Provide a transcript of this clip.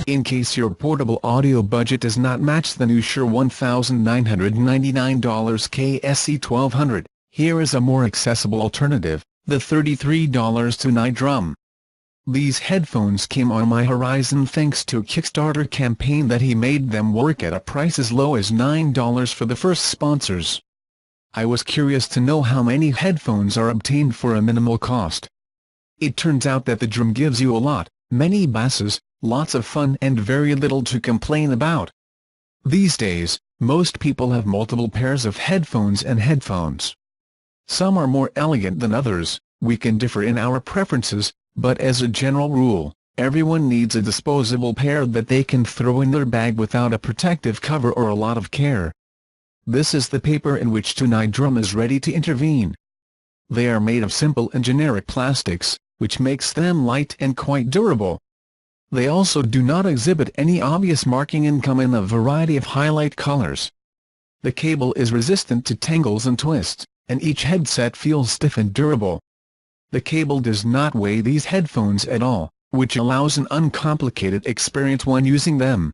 In case your portable audio budget does not match the new Shure $1,999 KSE-1200, here is a more accessible alternative, the $33 Tunai Drum. These headphones came on my horizon thanks to a Kickstarter campaign that he made them work at a price as low as $9 for the first sponsors. I was curious to know how many headphones are obtained for a minimal cost. It turns out that the Drum gives you a lot, many basses, lots of fun and very little to complain about. These days, most people have multiple pairs of headphones and headphones. Some are more elegant than others, we can differ in our preferences, but as a general rule, everyone needs a disposable pair that they can throw in their bag without a protective cover or a lot of care. This is the paper in which Tunai Drum is ready to intervene. They are made of simple and generic plastics, which makes them light and quite durable. They also do not exhibit any obvious marking and come in a variety of highlight colors. The cable is resistant to tangles and twists, and each headset feels stiff and durable. The cable does not weigh these headphones at all, which allows an uncomplicated experience when using them.